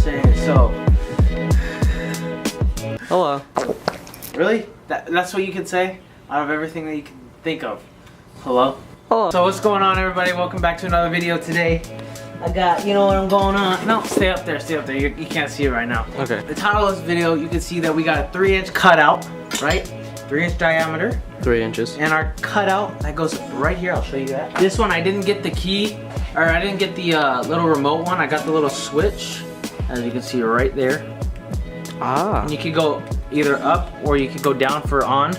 So, hello. Really? That's what you could say out of everything that you can think of. Hello? Hello. So what's going on, everybody? Welcome back to another video today. I got, you know what I'm going on. No, stay up there, stay up there. You can't see it right now. Okay. The title of this video, you can see that we got a 3-inch cutout, right? 3-inch diameter. 3 inches. And our cutout, that goes right here. I'll show you that. This one, I didn't get the key, or I didn't get the little remote one. I got the little switch, as you can see right there. Ah. And you could go either up or you could go down for on.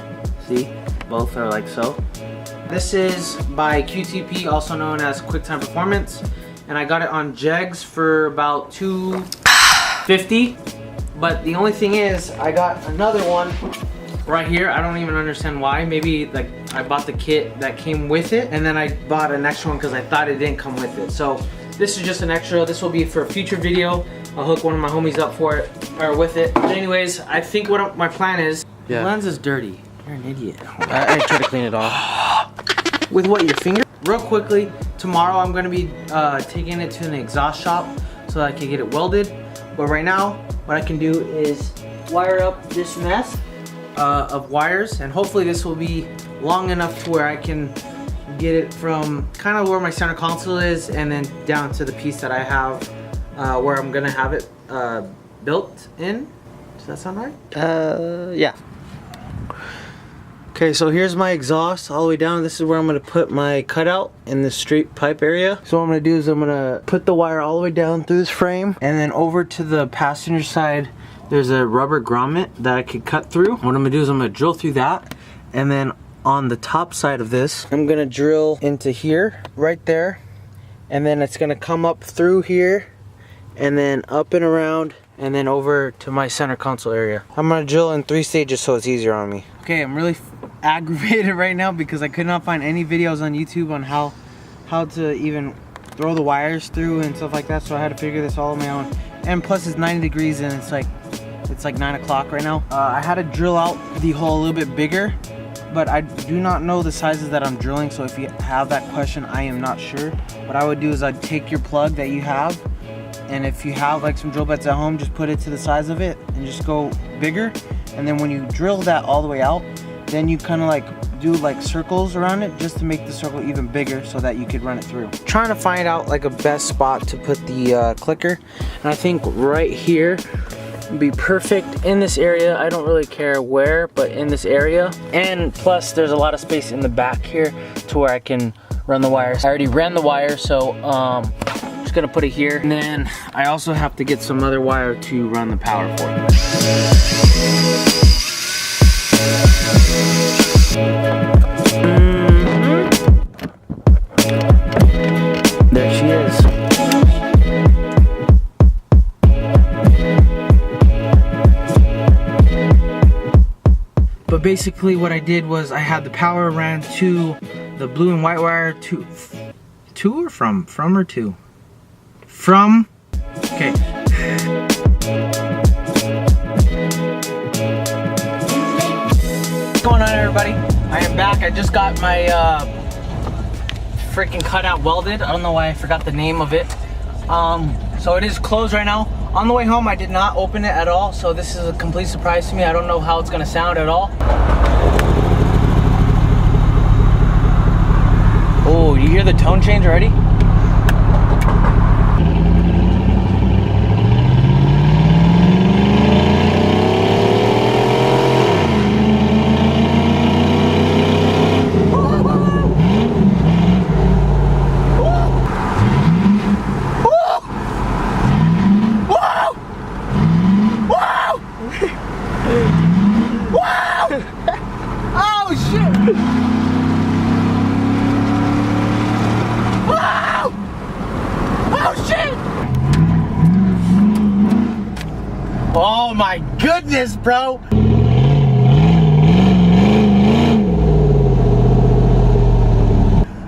See, both are like so. This is by QTP, also known as QuickTime Performance, and I got it on Jegs for about $2.50. But the only thing is, I got another one right here. I don't even understand why. Maybe like I bought the kit that came with it, and then I bought an extra one because I thought it didn't come with it. So this is just an extra. This will be for a future video. I'll hook one of my homies up for it, or with it. But anyways, I think what my plan is. Yeah. The lens is dirty. You're an idiot. I try to clean it off. With what, your finger? Real quickly, tomorrow I'm gonna be taking it to an exhaust shop so that I can get it welded. But right now, what I can do is wire up this mess of wires, and hopefully this will be long enough to where I can get it from kind of where my center console is and then down to the piece that I have where I'm gonna have it built in. Does that sound right? Yeah. Okay, so here's my exhaust all the way down. This is where I'm gonna put my cutout in the straight pipe area. So what I'm gonna do is I'm gonna put the wire all the way down through this frame, and then over to the passenger side, there's a rubber grommet that I could cut through. What I'm gonna do is I'm gonna drill through that, and then on the top side of this, I'm gonna drill into here, right there, and then it's gonna come up through here, and then up and around, and then over to my center console area. I'm gonna drill in 3 stages so it's easier on me. Okay, I'm really aggravated right now because I could not find any videos on YouTube on how to even throw the wires through and stuff like that, so I had to figure this all on my own. And plus it's 90 degrees and it's like 9 o'clock right now. I had to drill out the hole a little bit bigger, but I do not know the sizes that I'm drilling, so if you have that question, I am not sure. What I would do is I'd take your plug that you have, and if you have like some drill bits at home, just put it to the size of it and just go bigger. And then when you drill that all the way out, then you kind of like do like circles around it just to make the circle even bigger so that you could run it through. Trying to find out like a best spot to put the clicker, and I think right here would be perfect in this area. I don't really care where, but in this area. And plus there's a lot of space in the back here to where I can run the wires. I already ran the wire, so just gonna put it here, and then I also have to get some other wire to run the power for it. There she is. But basically what I did was I had the power ran to the blue and white wire to or from or to? From, okay. What's going on, everybody? I am back. I just got my freaking cutout welded. I don't know why I forgot the name of it. So it is closed right now. On the way home, I did not open it at all, so this is a complete surprise to me. I don't know how it's gonna sound at all. Oh, you hear the tone change already? Oh my goodness, bro!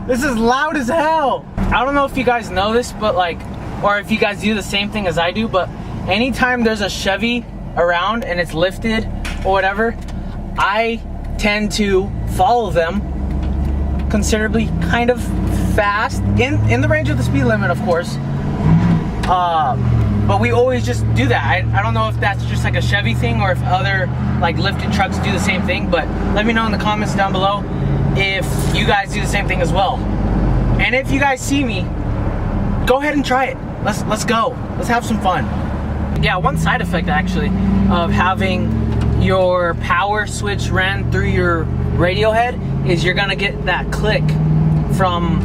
This is loud as hell! I don't know if you guys know this, but like, or if you guys do the same thing as I do, but anytime there's a Chevy around and it's lifted or whatever, I tend to follow them considerably kind of fast, in the range of the speed limit, of course. But we always just do that. I don't know if that's just like a Chevy thing or if other like lifted trucks do the same thing, but let me know in the comments down below if you guys do the same thing as well. And if you guys see me, go ahead and try it. Let's go. Let's have some fun. Yeah, one side effect actually of having your power switch ran through your radio head is you're gonna get that click from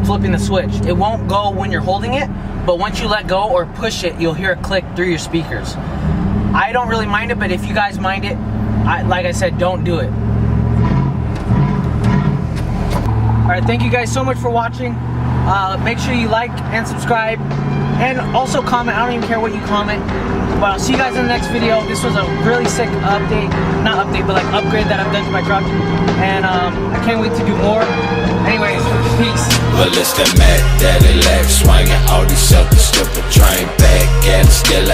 flipping the switch. It won't go when you're holding it, but once you let go or push it, you'll hear a click through your speakers. I don't really mind it, but if you guys mind it, like I said, don't do it. Alright, thank you guys so much for watching. Make sure you like and subscribe, and also comment. I don't even care what you comment, but I'll see you guys in the next video. This was a really sick update, not update, but like upgrade that I've done to my truck, and I can't wait to do more. Anyways, peace. Well, it's the Mac Daddy Lack swinging all these suckers, slip a train back and still